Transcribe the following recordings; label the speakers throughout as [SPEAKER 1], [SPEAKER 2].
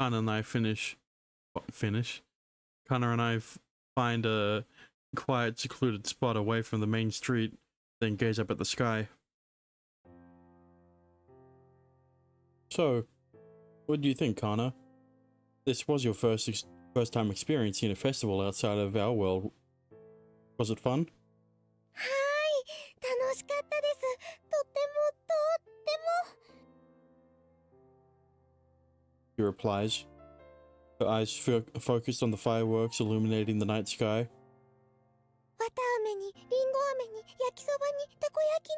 [SPEAKER 1] Connor and I Connor and I find a quiet, secluded spot away from the main street, then gaze up at the sky. So, what do you think, Connor? This was your first time experiencing a festival outside of our world. Was it fun?
[SPEAKER 2] はい、楽しかったです。とっても。
[SPEAKER 1] She replies, her eyes focused on the fireworks illuminating the night sky.
[SPEAKER 2] わたあめに、りんご飴に、焼きそばに、たこ焼きに。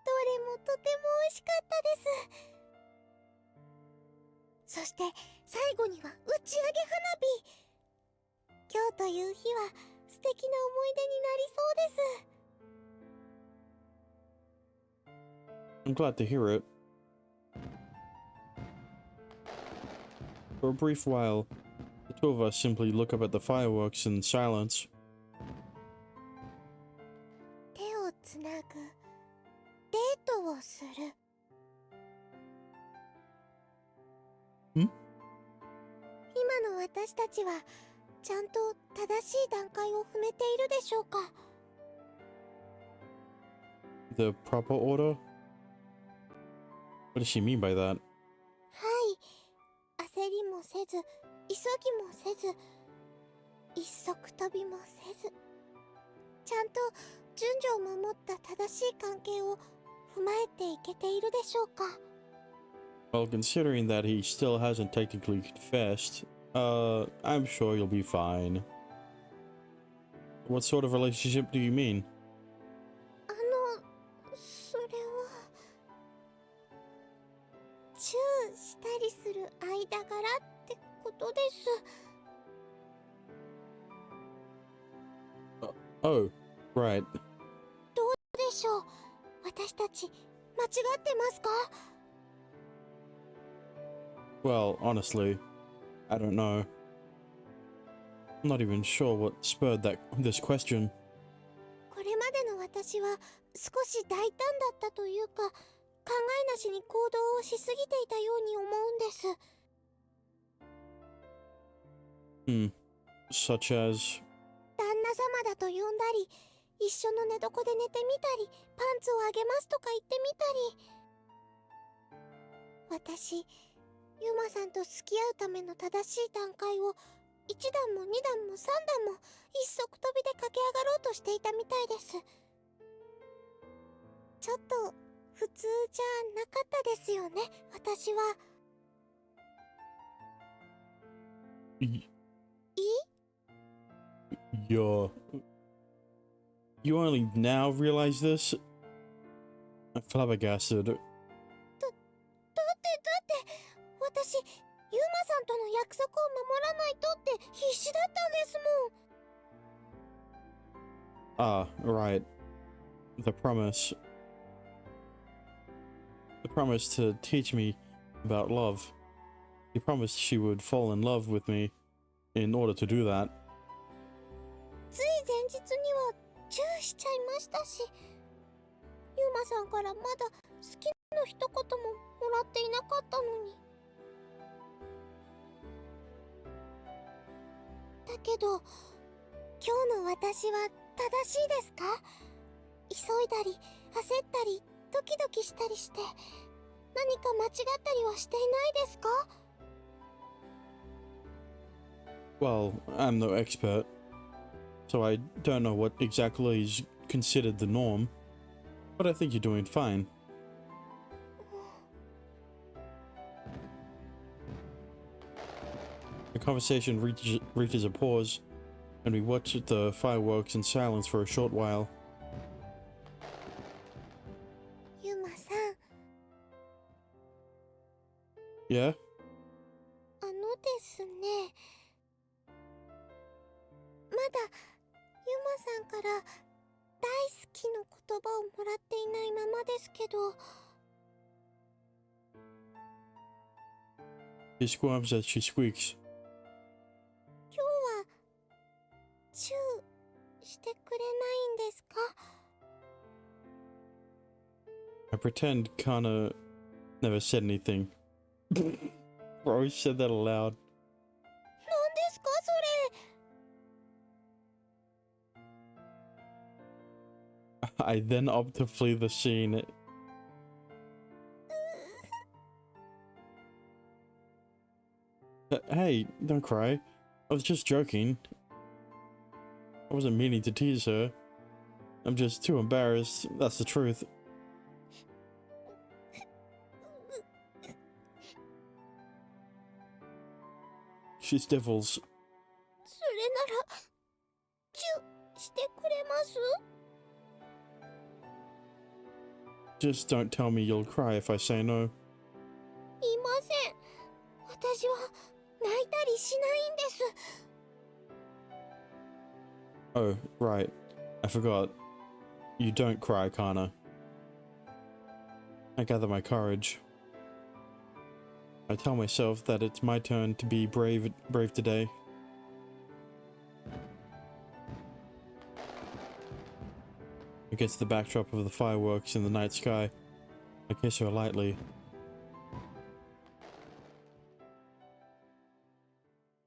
[SPEAKER 2] どれもとても美味しかったです。そして最後には打ち上げ花火。今日という日は素敵な思い出になりそうです。
[SPEAKER 1] I'm glad to hear it. For a brief while, the two of us simply look up at the fireworks in silence.
[SPEAKER 2] 手をつなぐ、デートをする。今の私たちはちゃんと正しい段階を踏めているでしょうか。
[SPEAKER 1] The proper order? What does she mean by that?
[SPEAKER 2] はい、焦りもせず、急ぎもせず、一足飛びもせず、ちゃんと順序を守った正しい関係を踏まえていけているでしょうか。
[SPEAKER 1] Well, considering that he still hasn't technically confessed, I'm sure you'll be fine. What sort of relationship do you mean?
[SPEAKER 2] それはチューしたりする間柄ってことです。
[SPEAKER 1] Oh, right.
[SPEAKER 2] どうでしょう、私たち間違ってますか？
[SPEAKER 1] Well, honestly, I don't know. I'm not even sure what spurred this question.
[SPEAKER 2] これまでの私は少し大胆だったというか、考えなしに行動をしすぎていたように思うんです。
[SPEAKER 1] Such as?
[SPEAKER 2] 旦那様だと呼んだり、一緒の寝床で寝てみたり、パンツをあげますとか言ってみたり。私、ユマさんと付き合うための正しい段階を1段も2段も3段も一足飛びで駆け上がろうとしていたみたいです。ちょっと普通じゃなかったですよね、私は。
[SPEAKER 1] You only now realize this? I'm flabbergasted.
[SPEAKER 2] だって私、ユマさんとの約束を守らないとって必死だったんですもん。
[SPEAKER 1] Ah, right. The promise. The promise to teach me about love. She promised she would fall in love with me in order to do that.
[SPEAKER 2] つい前日にはチューしちゃいましたし、ユマさんからまだ好きの一言ももらっていなかったのに。だけど今日の私は正しいですか？急いだり焦ったりドキドキしたりして何か間違ったりはしていないですか？
[SPEAKER 1] Well, I'm no expert, so I don't know what exactly is considered the norm, but I think you're doing fine. The conversation reaches a pause, and we watch the fireworks in silence for a short while.
[SPEAKER 2] ユマさん。
[SPEAKER 1] Yeah?
[SPEAKER 2] ですね。まだユマさんから大好きの言葉をもらっていないままですけど。
[SPEAKER 1] She squirms as she squeaks.
[SPEAKER 2] 今日はチューしてくれないんですか？
[SPEAKER 1] I pretend Kana never said anything. Bro, he said that aloud.
[SPEAKER 2] 何ですかそれ。
[SPEAKER 1] I then opt to flee the scene. Hey, don't cry. I was just joking. I wasn't meaning to tease her. I'm just too embarrassed. That's the truth. She sniffles.
[SPEAKER 2] それならチュしてくれます？
[SPEAKER 1] Just don't tell me you'll cry if I say no.
[SPEAKER 2] いません。私は泣いたりしないんです。
[SPEAKER 1] Oh, right. I forgot. You don't cry, Kana. I gather my courage. I tell myself that it's my turn to be brave today. Against the backdrop of the fireworks in the night sky, I kiss her lightly.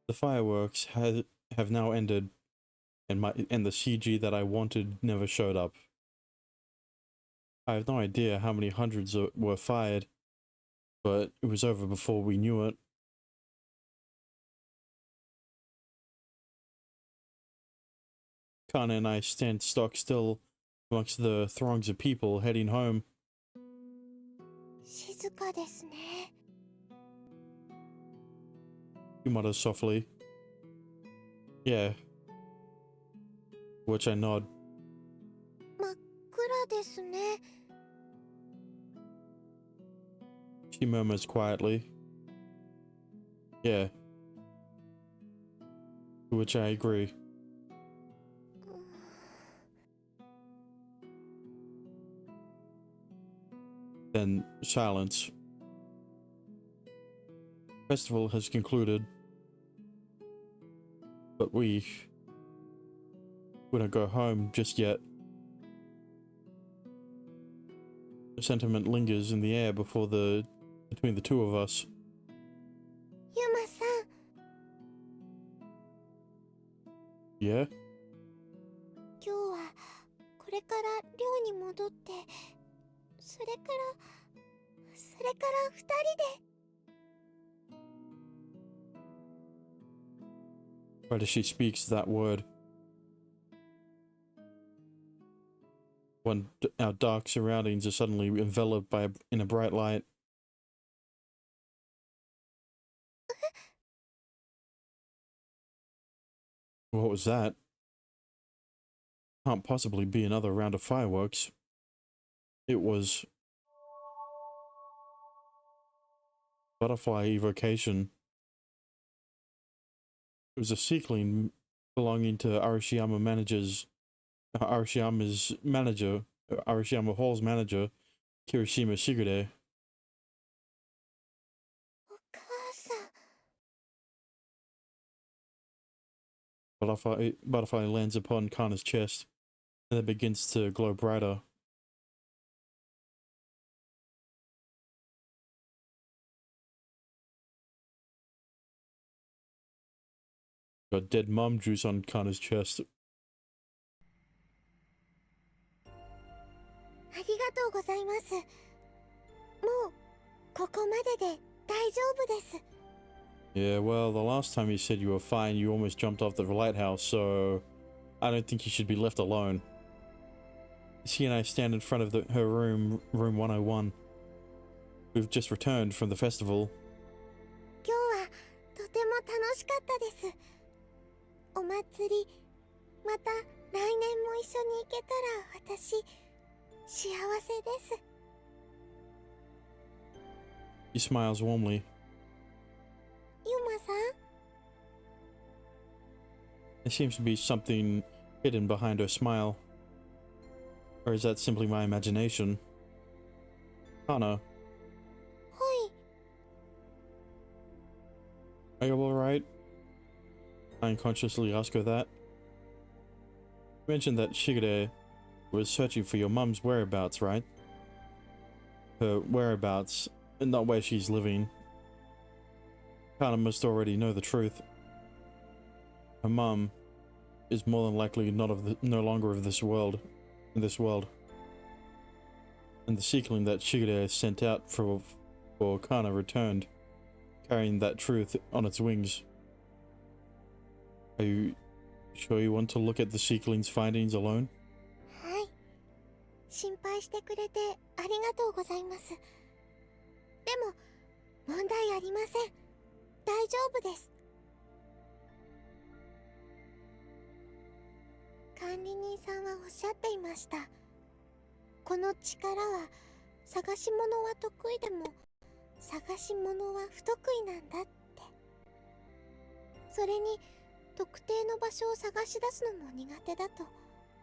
[SPEAKER 1] The fireworks have now ended, and the CG that I wanted never showed up. I have no idea how many hundreds were fired, but it was over before we knew it. Kana and I stand stock still amongst the throngs of people heading home.
[SPEAKER 2] 静かですね。
[SPEAKER 1] He mutters softly. Yeah. Which I nod.
[SPEAKER 2] 真っ暗ですね。
[SPEAKER 1] She murmurs quietly. Yeah. To which I agree. Then silence. Festival has concluded. But we don't go home just yet. The sentiment lingers in the air between the two of us.
[SPEAKER 2] ユマさん、
[SPEAKER 1] Yeah?
[SPEAKER 2] 今日はこれから寮に戻って、それから二人で。
[SPEAKER 1] Right as she speaks that word, when our dark surroundings are suddenly enveloped in a bright light. What was that? Can't possibly be another round of fireworks. It was butterfly evocation. It was a sequeling belonging to Arashiyama Hall's manager, Kirishima Shigure.
[SPEAKER 2] お母さん。
[SPEAKER 1] Butterfly lands upon Kana's chest, and then begins to glow brighter. Got dead mom juice on Kana's chest.
[SPEAKER 2] ありがとうございます。もうここまでで大丈夫です。
[SPEAKER 1] Yeah, well, the last time you said you were fine, you almost jumped off the lighthouse, so I don't think you should be left alone. She and I stand in front of her room 101. We've just returned from the festival.
[SPEAKER 2] 今日はとても楽しかったです。お祭り、また来年も一緒に行けたら私幸せです。
[SPEAKER 1] He smiles warmly.
[SPEAKER 2] ユマさん、
[SPEAKER 1] There seems to be something hidden behind her smile. Or is that simply my imagination? Kana,
[SPEAKER 2] はい。
[SPEAKER 1] are you alright? I unconsciously ask her that. You mentioned that Shigure was searching for your mum's whereabouts, right? Her whereabouts, and not where she's living. Kana must already know the truth. Her mum is more than likely no longer of this world. And the sequeling that Shigure sent out for Kana returned, carrying that truth on its wings. Are you sure you want to look at the sequeling's findings alone?
[SPEAKER 2] はい。心配してくれてありがとうございます。でも、問題ありません。大丈夫です。管理人さんはおっしゃっていました。この力は探し物は得意でも探し物は不得意なんだって。それに特定の場所を探し出すのも苦手だと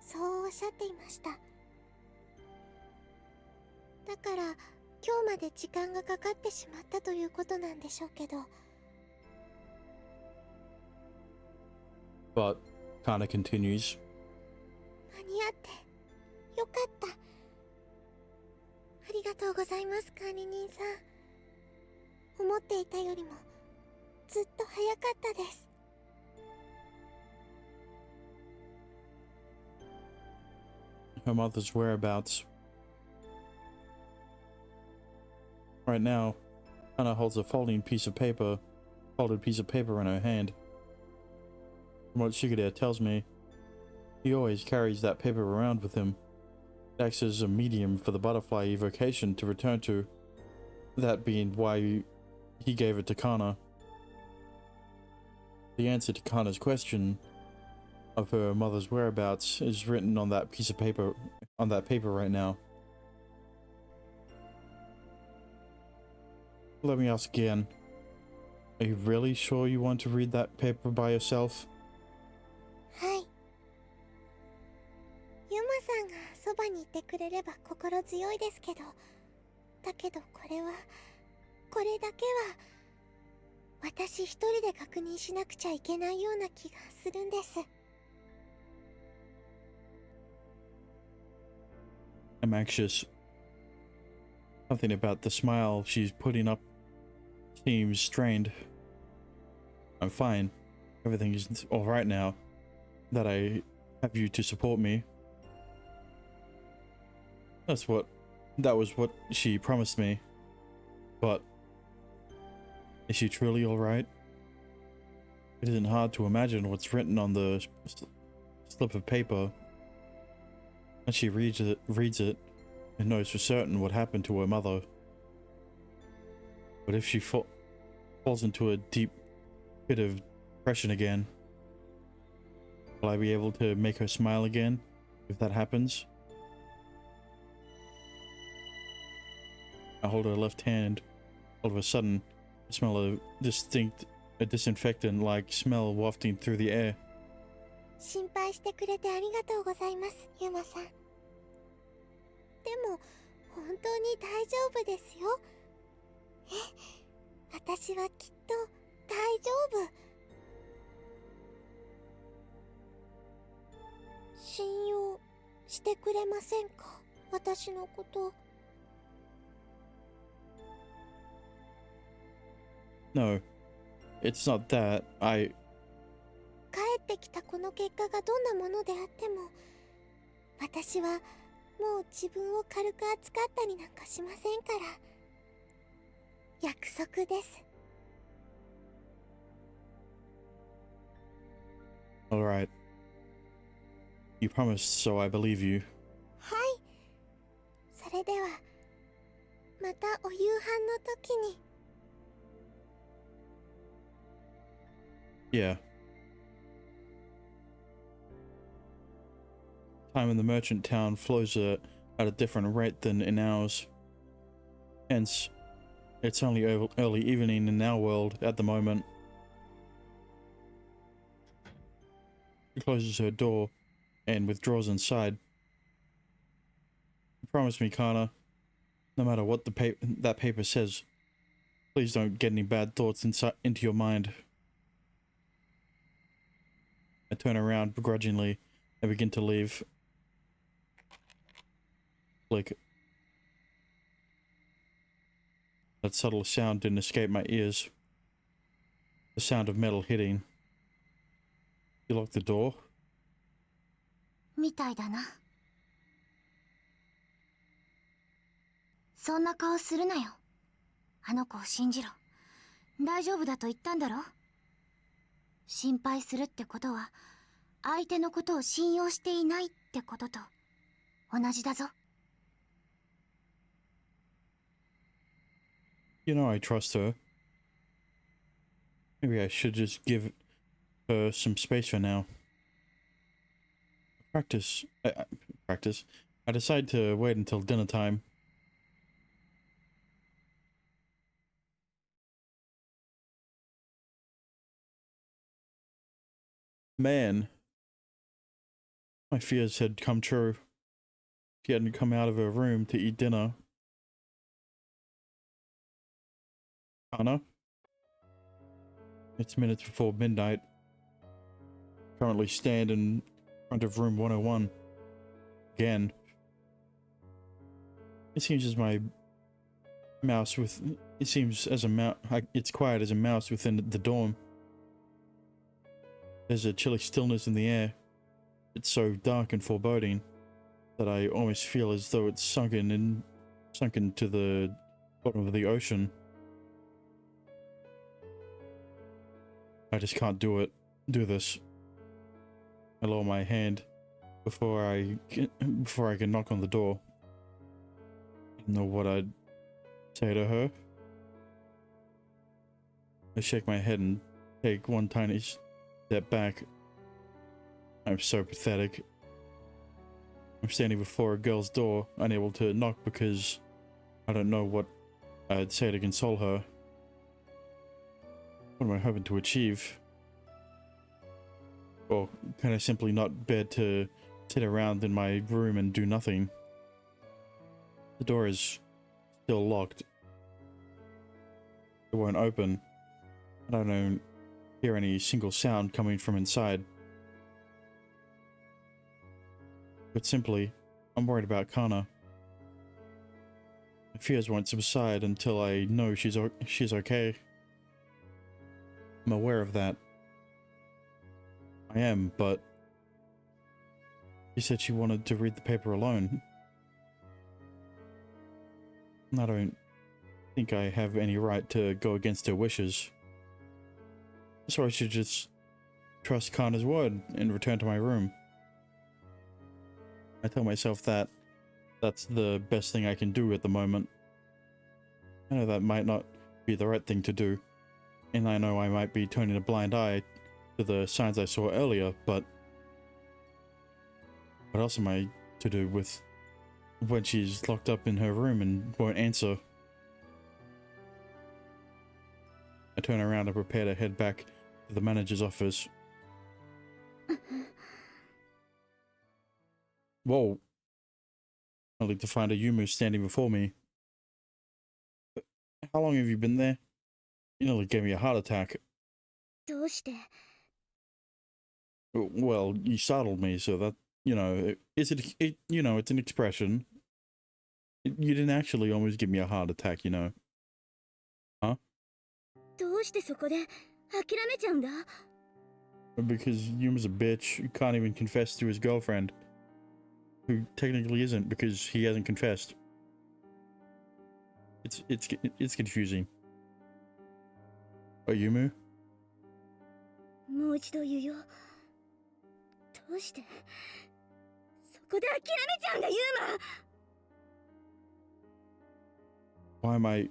[SPEAKER 2] そうおっしゃっていました。だから今日まで時間がかかってしまったということなんでしょうけど。
[SPEAKER 1] But Kana continues.
[SPEAKER 2] 間に合ってよかった。ありがとうございます、管理人さん。思っていたよりもずっと早かったです。
[SPEAKER 1] Her mother's whereabouts. Right now, Kana holds a folded piece of paper in her hand. From what Shigure tells me, he always carries that paper around with him. It acts as a medium for the butterfly evocation to return to, that being why he gave it to Kana. The answer to Kana's question of her mother's whereabouts is written on that paper right now. Let me ask again. Are you really sure you want to read that paper by yourself?
[SPEAKER 2] はい。ユマさんがそばにいてくれれば心強いですけど、だけどこれだけは私一人で確認しなくちゃいけないような気がするんです。
[SPEAKER 1] I'm anxious. Something about the smile she's putting up seems strained. I'm fine. Everything is alright now that I have you to support me. That was what she promised me. But is she truly alright? It isn't hard to imagine what's written on the slip of paper. When she reads it, and knows for certain what happened to her mother. But if she falls into a deep pit of depression again, will I be able to make her smile again if that happens? I hold her left hand. All of a sudden, I smell a disinfectant-like smell wafting through the air.
[SPEAKER 2] 心配してくれてありがとうございます、ユマさん。でも本当に大丈夫ですよ。私はきっと大丈夫。信用してくれませんか、私のこと。
[SPEAKER 1] No, it's not that.
[SPEAKER 2] 帰ってきたこの結果がどんなものであっても、私はもう自分を軽く扱ったりなんかしませんから。約束です。
[SPEAKER 1] Alright. You promised, so I believe you.
[SPEAKER 2] はい。それでは、またお夕飯の時に。
[SPEAKER 1] Yeah. Time in the merchant town flows at a different rate than in ours. Hence, it's only early evening in our world at the moment. She closes her door and withdraws inside. Promise me, Kana, no matter what that paper says, please don't get any bad thoughts into your mind. I turn around begrudgingly and begin to leave. Click. That subtle sound didn't escape my ears. The sound of metal hitting. You locked the door?
[SPEAKER 2] みたいだな。そんな顔するなよ。あの子を信じろ。大丈夫だと言ったんだろ。心配するってことは、相手のことを信用していないってことと同じだぞ。
[SPEAKER 1] You know I trust her. Maybe I should just give her some space for now. Practice. Practice. I decide to wait until dinner time. Man. My fears had come true. She hadn't come out of her room to eat dinner. Anna? It's minutes before midnight. Currently stand in front of room 101. Again. It seems as my mouse with... It seems as a mouse... It's quiet as a mouse within the dorm. There's a chilly stillness in the air. It's so dark and foreboding that I almost feel as though it's sunken to the bottom of the ocean. I just can't do this. I lower my hand before I can knock on the door. I don't know what I'd say to her. I shake my head and take one tiny step back. I'm so pathetic. I'm standing before a girl's door, unable to knock because I don't know what I'd say to console her. What am I hoping to achieve? Or can I simply not bear to sit around in my room and do nothing? The door is still locked. It won't open. And I don't hear any single sound coming from inside. But simply, I'm worried about Kana. My fears won't subside until I know she's okay. I'm aware of that. I am, but she said she wanted to read the paper alone. I don't think I have any right to go against her wishes. So I should just trust Kana's word and return to my room. I tell myself that that's the best thing I can do at the moment. I know that might not be the right thing to do, and I know I might be turning a blind eye to the signs I saw earlier, but what else am I to do with when she's locked up in her room and won't answer? I turn around and prepare to head back to the manager's office. Whoa. Only to find a Yumu standing before me. How long have you been there? You nearly gave me a heart attack.
[SPEAKER 2] どうして
[SPEAKER 1] Well, you startled me, so that, you know, it's an expression. You didn't actually almost give me a heart attack, you know. Huh?
[SPEAKER 2] どうしてそこで諦めちゃうんだ
[SPEAKER 1] Because Yuma's a bitch who can't even confess to his girlfriend. Who technically isn't because he hasn't confessed. It's confusing. Oh, Yumu?
[SPEAKER 2] もう一度言うよ。どうしてそこで諦めちゃうんだ、ユーマ
[SPEAKER 1] Why am I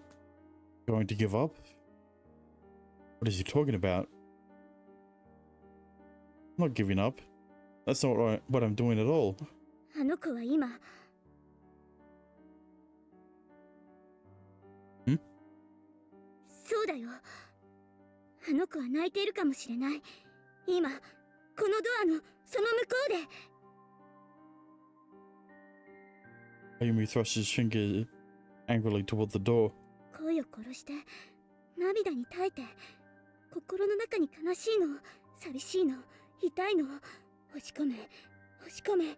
[SPEAKER 1] going to give up? What is he talking about? I'm not giving up. That's not what I'm doing at all.
[SPEAKER 2] あの子は今そうだよ。あの子は泣いているかもしれない。今、このドアのその向こうで。
[SPEAKER 1] Ayumi thrusts his finger angrily toward the door.
[SPEAKER 2] 声を殺して、涙に耐えて、心の中に悲しいの、寂しいの、痛いのを押し込め、押し込め。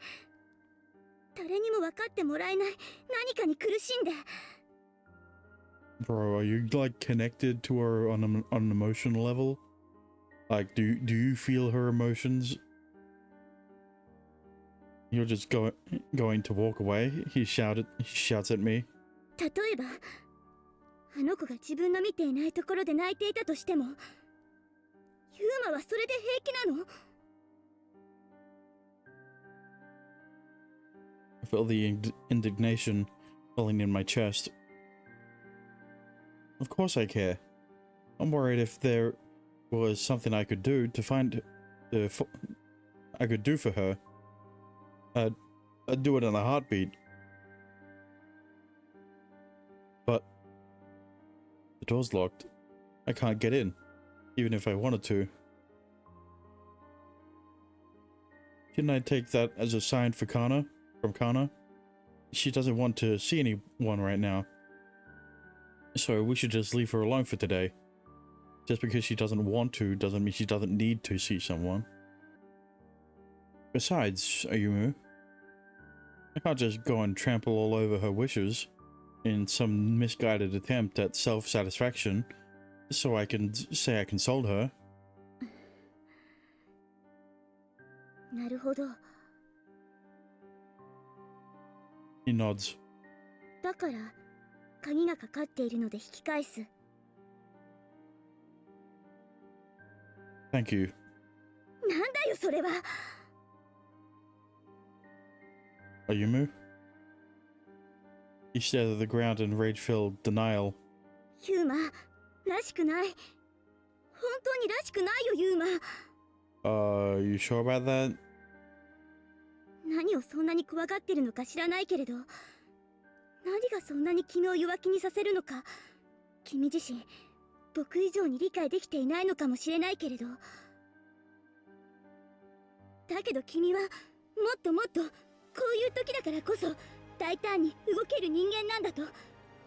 [SPEAKER 2] 誰にも分かってもらえない何かに苦しんで。
[SPEAKER 1] Bro, are you like connected to her on an emotional level? Like, do you feel her emotions? You're just going to walk away? He shouts at me.
[SPEAKER 2] 例えば、あの子が自分の見ていないところで泣いていたとしても、ユーマはそれで平気なの？
[SPEAKER 1] I felt the indignation welling in my chest. Of course I care. I'm worried if there was something I could do to find... I could do for her. I'd do it in a heartbeat. But... the door's locked. I can't get in, even if I wanted to. Shouldn't I take that as a sign for Kana? From Kana? She doesn't want to see anyone right now. So we should just leave her alone for today. Just because she doesn't want to doesn't mean she doesn't need to see someone. Besides, Ayumu, I can't just go and trample all over her wishes in some misguided attempt at self-satisfaction so I can say I consoled her.
[SPEAKER 2] なるほど。
[SPEAKER 1] He nods.
[SPEAKER 2] だから鍵がかかっているので引き返す。
[SPEAKER 1] Thank you.
[SPEAKER 2] なんだよそれは。
[SPEAKER 1] Ayumu? He stared at the ground in rage-filled denial.
[SPEAKER 2] ユーマ、らしくない。本当にらしくないよユーマ。
[SPEAKER 1] You sure about that?
[SPEAKER 2] 何をそんなに怖がってるのか知らないけれど、何がそんなに君を弱気にさせるのか、君自身僕以上に理解できていないのかもしれないけれど、だけど君はもっともっとこういう時だからこそ大胆に動ける人間なんだと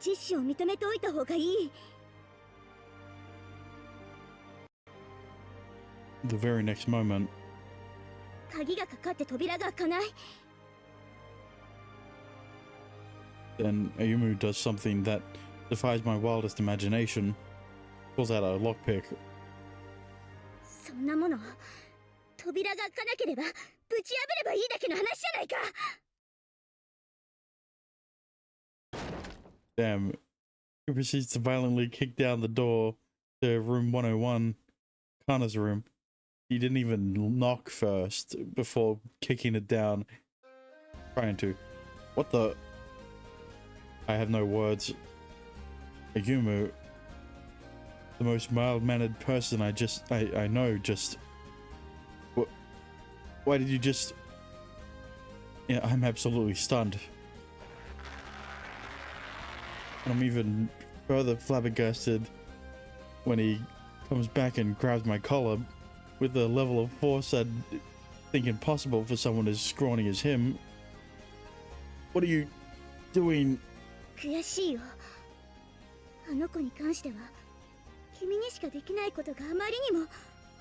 [SPEAKER 2] 自身を認めておいた方がいい。
[SPEAKER 1] The very next moment,
[SPEAKER 2] 鍵がかかって扉が開かない。
[SPEAKER 1] then Ayumu does something that defies my wildest imagination. Pulls out a lockpick.
[SPEAKER 2] そんなもの扉が開かなければぶち破ればいいだけの話じゃないか。
[SPEAKER 1] Damn. He proceeds to violently kick down the door to room 101, Kana's room. He didn't even knock first before kicking it down. Trying to. What the? I have no words. Ayumu, the most mild-mannered person I know, just... Why did you just... Yeah, I'm absolutely stunned. I'm even further flabbergasted when he comes back and grabs my collar with a level of force I'd think impossible for someone as scrawny as him. What are you doing?
[SPEAKER 2] 悔しいよ。あの子に関しては君にしかできないことがあまりにも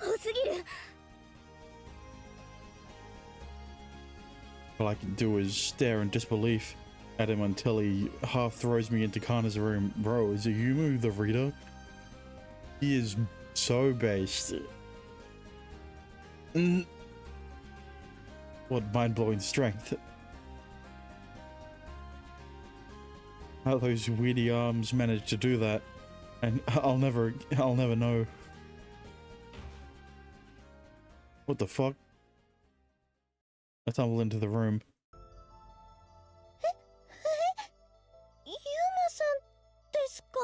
[SPEAKER 2] 多すぎる。
[SPEAKER 1] All I can do is stare in disbelief at him until he half throws me into Kana's room. Bro, is Ayumu the reader? He is so based. What mind-blowing strength. How those weedy arms managed to do that, and I'll never know. What the fuck? I tumble into the room.
[SPEAKER 2] ユーマさんですか？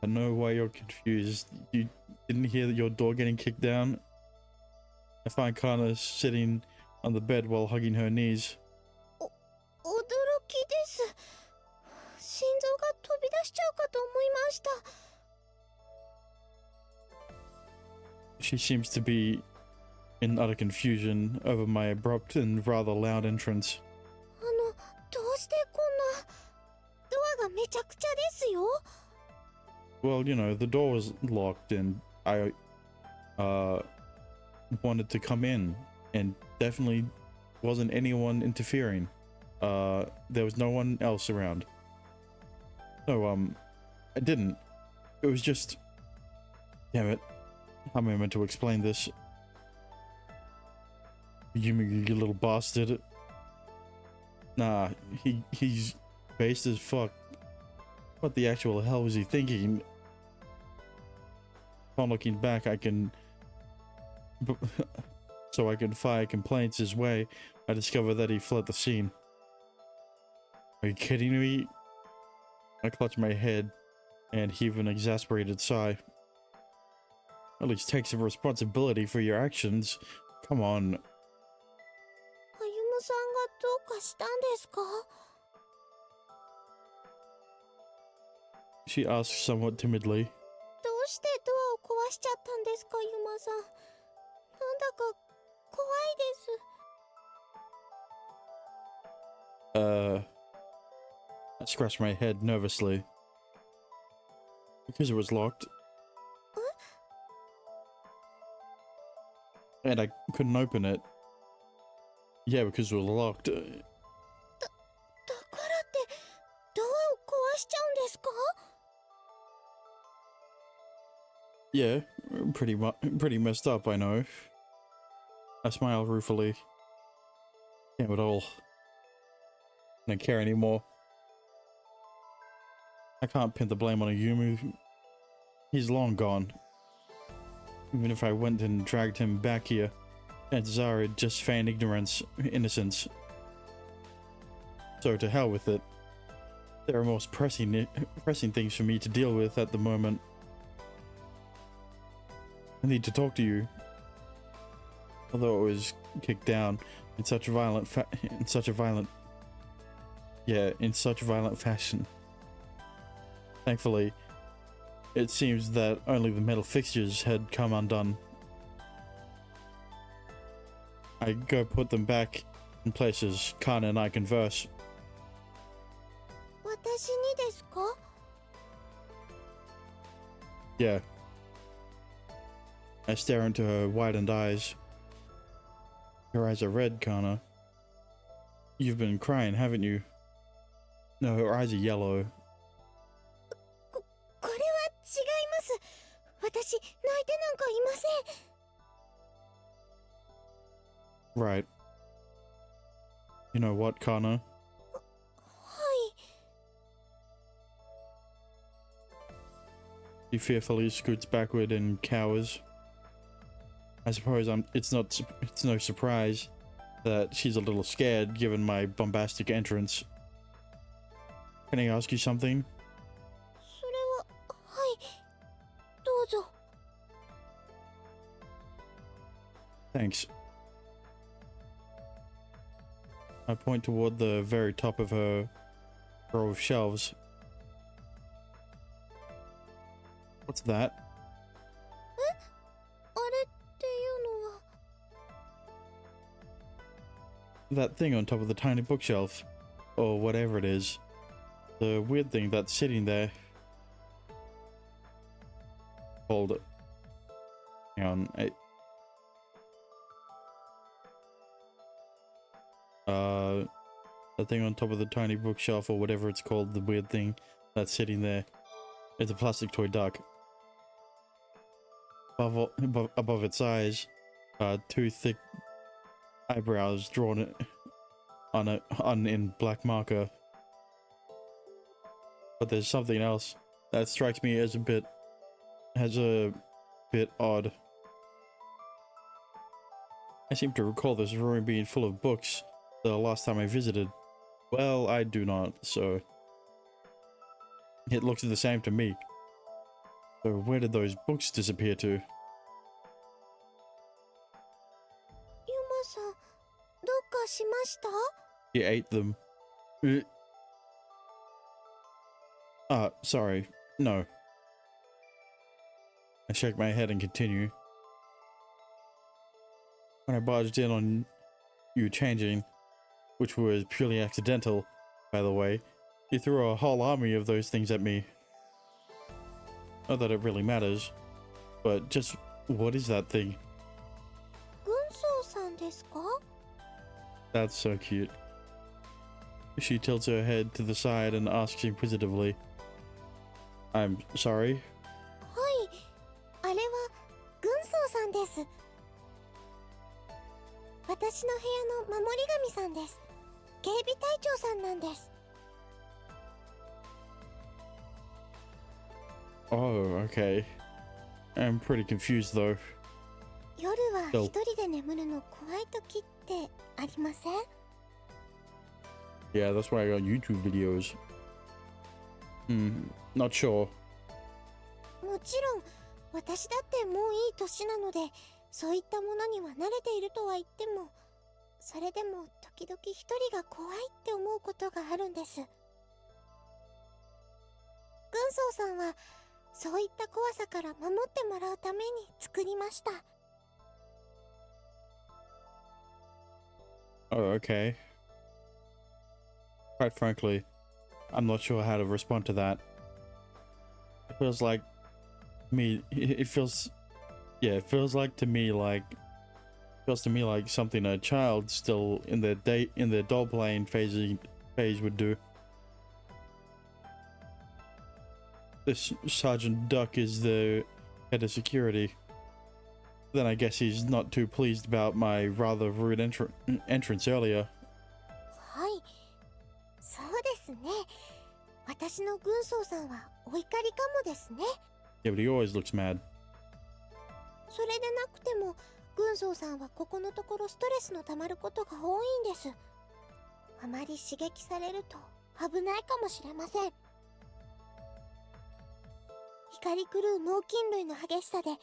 [SPEAKER 1] I know why you're confused. You didn't hear your door getting kicked down? I find Kana sitting on the bed while hugging her knees.
[SPEAKER 2] 驚きです。心臓が飛び出しちゃうかと思いました。
[SPEAKER 1] She seems to be in utter confusion over my abrupt and rather loud entrance.
[SPEAKER 2] どうしてこんなドアがめちゃくちゃですよ。
[SPEAKER 1] Well, you know, the door was locked and I wanted to come in, and definitely wasn't anyone interfering. There was no one else around. No, I didn't. It was just... Damn it. How am I meant to explain this? You little bastard. Nah, he's based as fuck. What the actual hell was he thinking? Upon looking back, I can fire complaints his way. I discover that he fled the scene. Are you kidding me? I clutch my head and heave an exasperated sigh. At least take some responsibility for your actions. Come on.
[SPEAKER 2] 歩夢さんがどうかしたんですか？
[SPEAKER 1] She asks somewhat timidly.
[SPEAKER 2] どうしてドアを壊しちゃったんですか、ユマさん。なんだか怖いです。
[SPEAKER 1] I scratched my head nervously. Because it was locked. And I couldn't open it. Yeah, because it was locked.
[SPEAKER 2] だからってドアを壊しちゃうんですか？
[SPEAKER 1] Yeah, pretty messed up, I know. I smile ruefully. Damn it all. I don't care anymore. I can't pin the blame on Ayumu. He's long gone. Even if I went and dragged him back here, chances are it'd just feign innocence. So to hell with it. There are most pressing things for me to deal with at the moment. I need to talk to you. Although it was kicked down in such violent fashion. Thankfully, it seems that only the metal fixtures had come undone. I go put them back in places. Kana and I converse.
[SPEAKER 2] 私にですか？
[SPEAKER 1] Yeah. I stare into her widened eyes. Her eyes are red, Kana. You've been crying, haven't you? No, her eyes are yellow.
[SPEAKER 2] これは違います。私、泣いてなんかいません。
[SPEAKER 1] Right. You know what, Kana?
[SPEAKER 2] はい。
[SPEAKER 1] She fearfully scoots backward and cowers. I suppose it's no surprise that she's a little scared given my bombastic entrance. Can I ask you something?
[SPEAKER 2] それは、はい。どうぞ。
[SPEAKER 1] Thanks. I point toward the very top of her row of shelves. What's that?
[SPEAKER 2] あれっていうのは。
[SPEAKER 1] That thing on top of the tiny bookshelf. Or whatever it is. The weird thing that's sitting there. Hold it. Hang on. The thing on top of the tiny bookshelf or whatever it's called, the weird thing that's sitting there. It's a plastic toy duck. Above its eyes, two thick eyebrows drawn on in black marker. But there's something else that strikes me as a bit odd. I seem to recall this room being full of books the last time I visited. Well, I do not, so it looks the same to me. So where did those books disappear to?
[SPEAKER 2] ユマさん、どうかしました？
[SPEAKER 1] He ate them. Sorry. No. I shake my head and continue. When I barged in on you changing, which was purely accidental, by the way, you threw a whole army of those things at me. Not that it really matters, but just what is that thing?
[SPEAKER 2] 軍曹さんですか？
[SPEAKER 1] That's so cute. She tilts her head to the side and asks inquisitively. I'm sorry?
[SPEAKER 2] はい。あれは軍です。私の部屋の守り神さんです。警備隊長さんなんです。
[SPEAKER 1] Oh, okay. I'm pretty confused though.
[SPEAKER 2] 夜は一人で眠るの怖い時ってありません？
[SPEAKER 1] Yeah, that's why I got YouTube videos. Not sure.
[SPEAKER 2] もちろん私だってもういい年なので、そういったものには慣れているとは言っても、それでも時々一人が怖いって思うことがあるんです。軍曹さんはそういった怖さから守ってもらうために作りました。
[SPEAKER 1] Oh, okay. Quite frankly, I'm not sure how to respond to that. It feels like me. It feels, yeah. It feels like to me like something a child still in their doll playing phase would do. This Sergeant Duck is the head of security. Then I guess he's not too pleased about my rather rude entrance earlier.
[SPEAKER 2] はい、そうですね。私の軍曹さんはお怒りかもですね。
[SPEAKER 1] Yeah, but he always looks mad.
[SPEAKER 2] それでなくても、軍曹さんはここのところストレスのたまることが多いんです。あまり刺激されると危ないかもしれません。光狂う猛禽類の激しさでユー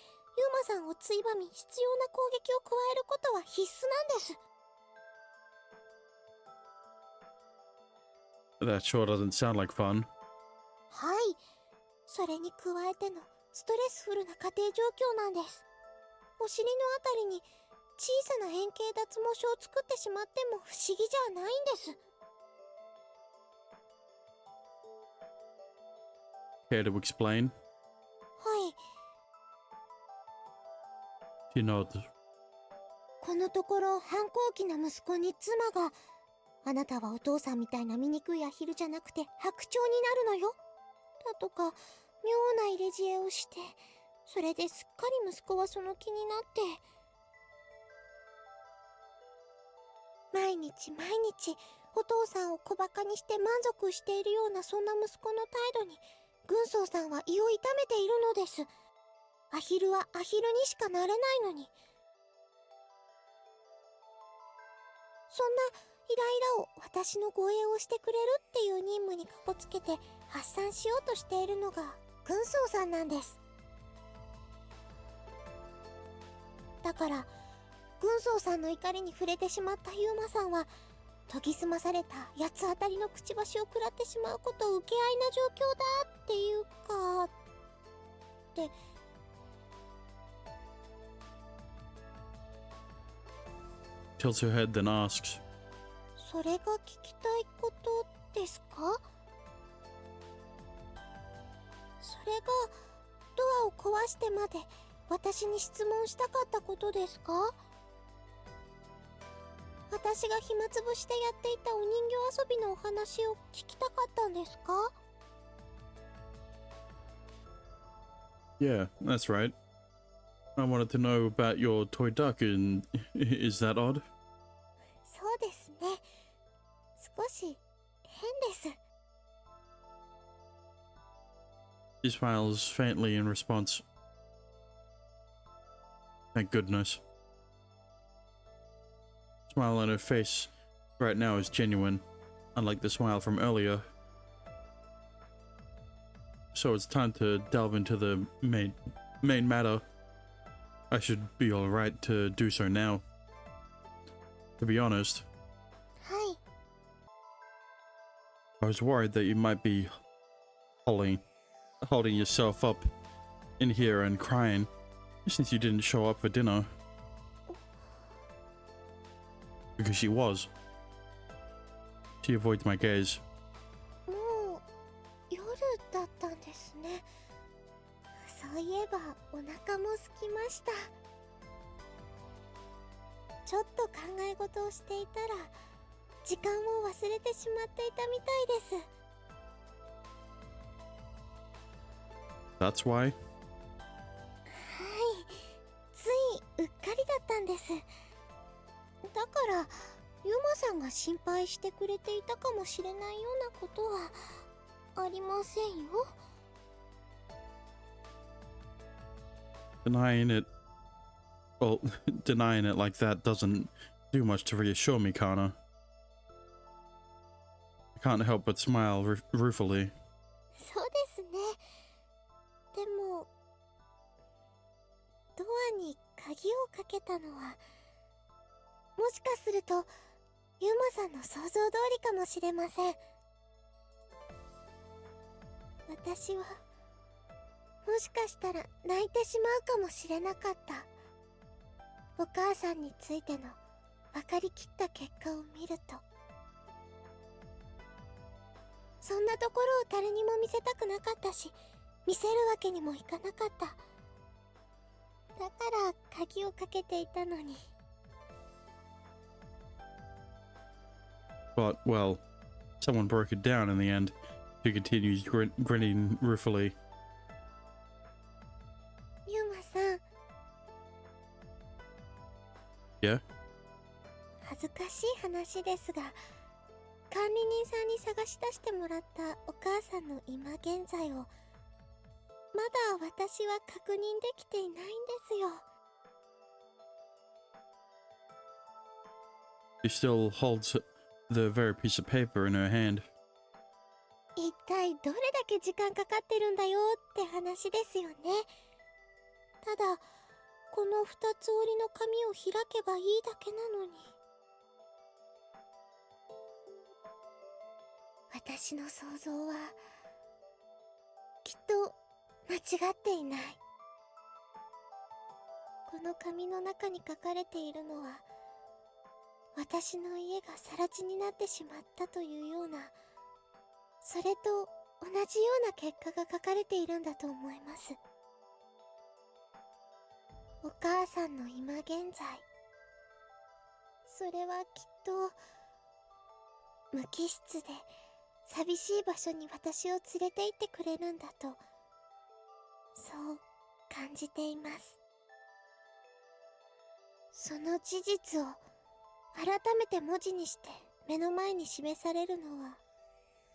[SPEAKER 2] マさんをついばみ必要な攻撃を加えることは必須なんです。
[SPEAKER 1] That sure doesn't sound like fun.
[SPEAKER 2] はい、それに加えてのストレスフルな家庭状況なんです。お尻のあたりに小さな円形脱毛症を作ってしまっても不思議じゃないんです。
[SPEAKER 1] Care to explain?
[SPEAKER 2] はい。
[SPEAKER 1] She nods.
[SPEAKER 2] このところ反抗期な息子に妻が、あなたはお父さんみたいな醜いアヒルじゃなくて白鳥になるのよだとか妙な入れ知恵をして、それですっかり息子はその気になって、毎日毎日お父さんを小バカにして満足しているようなそんな息子の態度に軍曹さんは胃を痛めているのです。アヒルはアヒルにしかなれないのに。そんなイライラを私の護衛をしてくれるっていう任務にかこつけて発散しようとしているのが軍曹さんなんです。だから軍曹さんの怒りに触れてしまったユーマさんは、研ぎ澄まされた八つ当たりのくちばしを食らってしまうことを受け合いな状況だっていうかって
[SPEAKER 1] tilts her head, then asks,
[SPEAKER 2] それが聞きたいことですか？それがドアを壊してまで私に質問したかったことですか？私が暇つぶしでやっていたお人形遊びのお話を聞きたかったんですか？
[SPEAKER 1] Yeah, that's right. I wanted to know about your toy duck, and is that odd?
[SPEAKER 2] そうですね。少し変です。
[SPEAKER 1] She smiles faintly in response. Thank goodness. The smile on her face right now is genuine, unlike the smile from earlier. So it's time to delve into the main matter. I should be alright to do so now. To be honest,
[SPEAKER 2] はい。
[SPEAKER 1] I was worried that you might be holding yourself up in here and crying since you didn't show up for dinner. Because she was. She avoids my gaze.
[SPEAKER 2] もう夜だったんですね。そういえばお腹も空きました。ちょっと考え事をしていたら時間を忘れてしまっていたみたいです。
[SPEAKER 1] That's why?
[SPEAKER 2] はい、つい心配してくれていたかもしれないようなことはありませんよ。
[SPEAKER 1] Denying it, well, denying it like that doesn't do much to reassure me, Kana. I can't help but smile ruefully.
[SPEAKER 2] そうですね。でもドアに鍵をかけたのは、もしかするとユーマさんの想像通りかもしれません。私はもしかしたら泣いてしまうかもしれなかった。お母さんについての分かりきった結果を見ると、そんなところを誰にも見せたくなかったし、見せるわけにもいかなかった。だから鍵をかけていたのに。
[SPEAKER 1] But, well, someone broke it down in the end. He continues grinning ruefully.
[SPEAKER 2] ユーマさん。
[SPEAKER 1] Yeah?
[SPEAKER 2] 恥ずかしい話ですが、管理人さんに探し出してもらったお母さんの今現在を、まだ私は確認できていないんですよ。
[SPEAKER 1] She still holds the very piece of paper in her hand.
[SPEAKER 2] 一体どれだけ時間かかってるんだよって話ですよね。ただ、この二つ折りの紙を開けばいいだけなのに。私の想像はきっと間違っていない。この紙の中に書かれているのは、私の家が更地になってしまったというような、それと同じような結果が書かれているんだと思います。お母さんの今現在、それはきっと無機質で寂しい場所に私を連れて行ってくれるんだと、そう感じています。その事実を改めて文字にして目の前に示されるのは、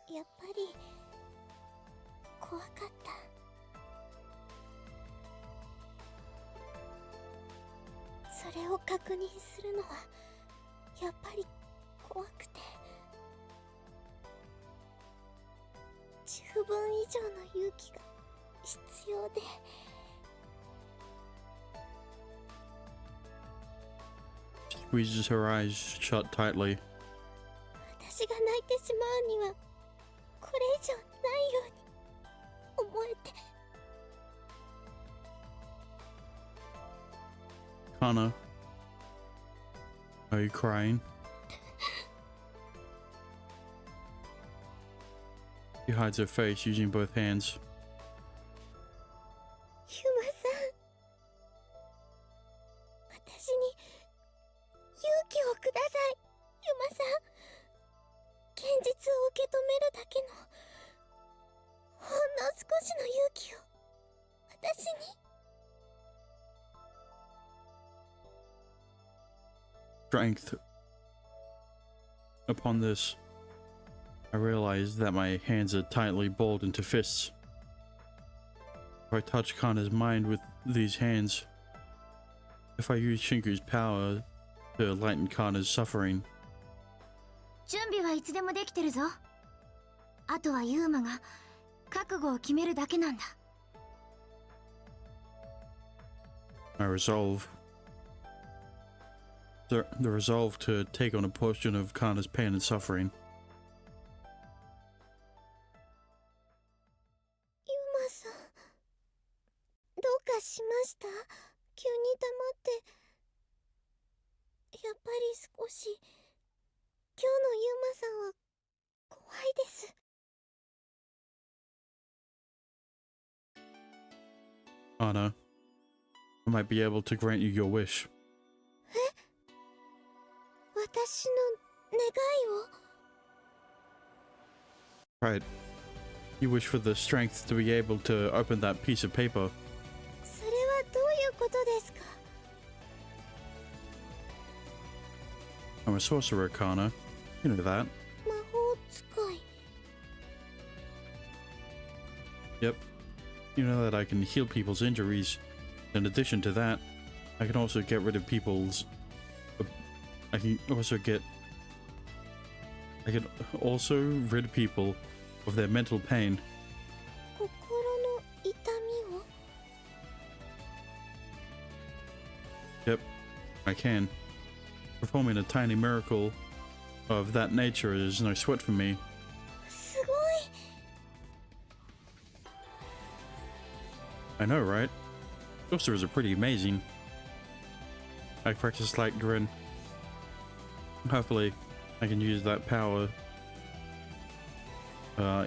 [SPEAKER 2] やっぱり怖かった。それを確認するのはやっぱり怖くて、十分以上の勇気が必要で。
[SPEAKER 1] Squeezes her eyes shut tightly.
[SPEAKER 2] 私が泣いてしまうにはこれ以上ないように思えて。
[SPEAKER 1] Kana, are you crying? She hides her face using both hands.
[SPEAKER 2] ユマさん、私に勇気をください。ユマさん、現実を受け止めるだけのほんの少しの勇気を私に。
[SPEAKER 1] Strength. Upon this, I realize that my hands are tightly balled into fists. If I touch Kana's mind with these hands, if I use Shinku's power to lighten Kana's suffering,
[SPEAKER 3] 準備はいつでもできてるぞ。あとはユーマが覚悟を決めるだけなんだ。
[SPEAKER 1] I resolve. The resolve to take on a portion of Kana's pain and suffering.
[SPEAKER 2] ユマさん、どうかしました？急に黙って。やっぱり少し今日のユーマさんは怖いです。
[SPEAKER 1] Kana, I might be able to grant you your wish.
[SPEAKER 2] 私の願いを。
[SPEAKER 1] Right. You wish for the strength to be able to open that piece of paper.
[SPEAKER 2] それはどういうことですか？
[SPEAKER 1] I'm a sorcerer, Kana. You know that.
[SPEAKER 2] 魔法使い。
[SPEAKER 1] Yep. You know that I can heal people's injuries. In addition to that, I can also get rid of people's... I can also rid people of their mental pain.
[SPEAKER 2] 心の痛みを
[SPEAKER 1] Yep, I can. Performing a tiny miracle of that nature is no sweat for me.
[SPEAKER 2] すごい。
[SPEAKER 1] I know, right? Sorcerers are pretty amazing. I practice slight grin. Hopefully, I can use that power.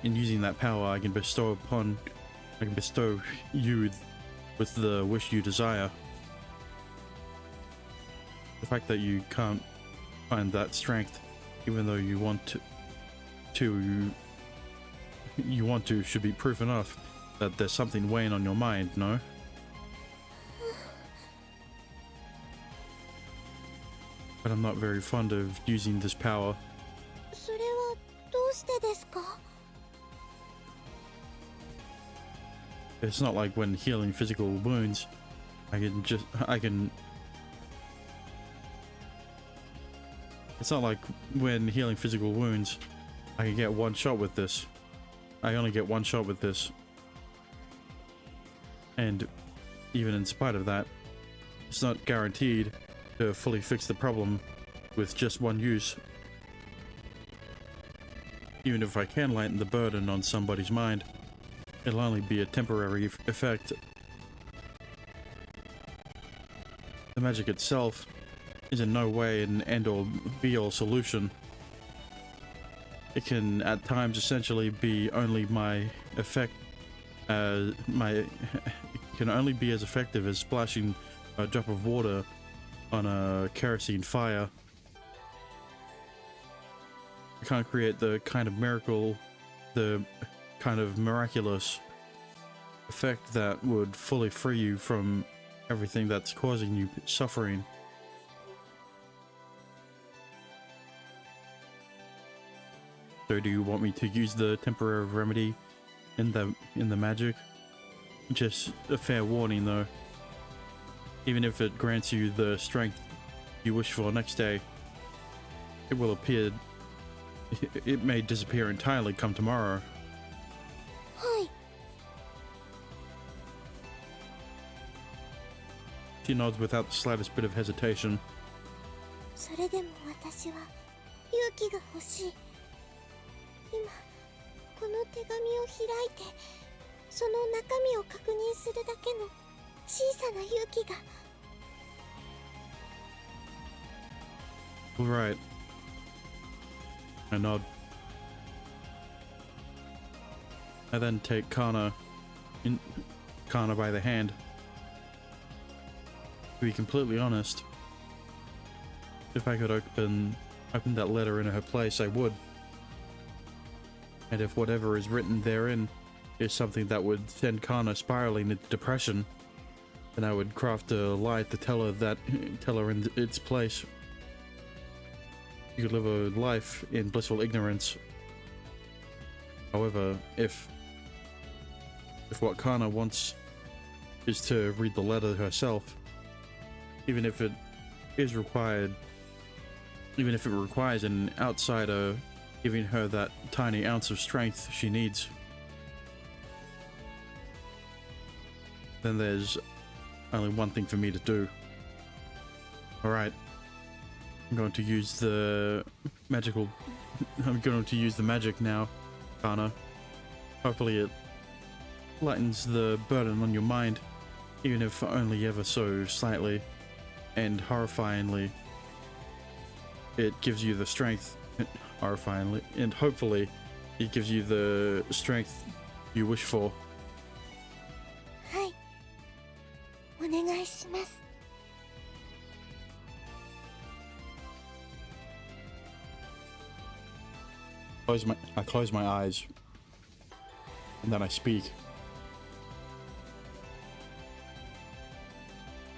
[SPEAKER 1] In using that power, I can bestow you with the wish you desire. The fact that you can't find that strength, even though you want to, should be proof enough that there's something weighing on your mind, no? But I'm not very fond of using this power.
[SPEAKER 2] それはどうしてですか？
[SPEAKER 1] It's not like when healing physical wounds, It's not like when healing physical wounds, I can get one shot with this. I only get one shot with this. And even in spite of that, it's not guaranteed to fully fix the problem with just one use. Even if I can lighten the burden on somebody's mind, it'll only be a temporary effect. The magic itself is in no way an end-all be-all solution. It can at times essentially be only my effect it can only be as effective as splashing a drop of water on a kerosene fire. I can't create the kind of miracle, the kind of miraculous effect that would fully free you from everything that's causing you suffering. So do you want me to use the temporary remedy in the magic? Just a fair warning though. Even if it grants you the strength you wish for next day, it may disappear entirely come tomorrow.
[SPEAKER 2] はい。
[SPEAKER 1] She nods without the slightest bit of hesitation.
[SPEAKER 2] それでも私は勇気が欲しい。今この手紙を開いてその中身を確認するだけの小さな勇気が。
[SPEAKER 1] All right. I nod. I then take Kana by the hand. To be completely honest, if I could open that letter in her place, I would. And if whatever is written therein is something that would send Kana spiraling into depression, then I would craft a lie to tell her in its place. You could live a life in blissful ignorance. However, if what Kana wants is to read the letter herself, even if it requires an outsider giving her that tiny ounce of strength she needs, then there's only one thing for me to do. Alright. I'm going to use the magic now, Kana. Hopefully it lightens the burden on your mind, even if only ever so slightly, and horrifyingly, it gives you the strength, horrifyingly, and hopefully it gives you the strength you wish for.
[SPEAKER 2] はい。お願いします。
[SPEAKER 1] I close my eyes, and then I speak.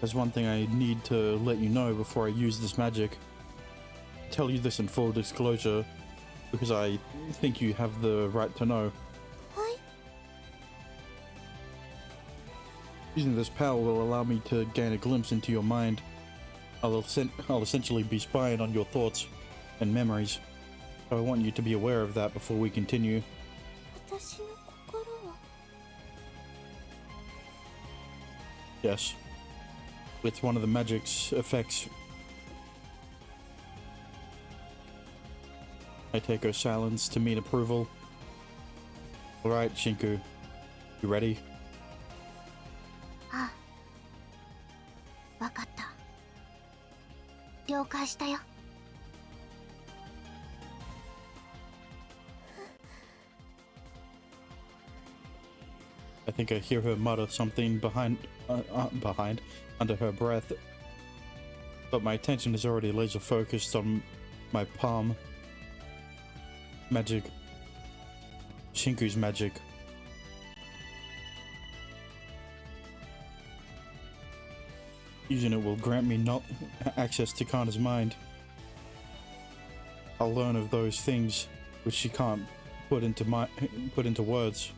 [SPEAKER 1] There's one thing I need to let you know before I use this magic. tell you this in full disclosure because I think you have the right to know.
[SPEAKER 2] はい。
[SPEAKER 1] Using this power will allow me to gain a glimpse into your mind. I'll essentially be spying on your thoughts and memories. So I want you to be aware of that before we continue.
[SPEAKER 2] 私の心は
[SPEAKER 1] Yes. With one of the magic's effects. I take her silence to mean approval. Alright, Shinku. You ready?
[SPEAKER 3] ああ、わかった。了解したよ。
[SPEAKER 1] I think I hear her mutter something under her breath. But my attention is already laser focused on my palm. Magic. Shinku's magic. Using it will grant me not access to Kana's mind. I'll learn of those things which she can't put into words.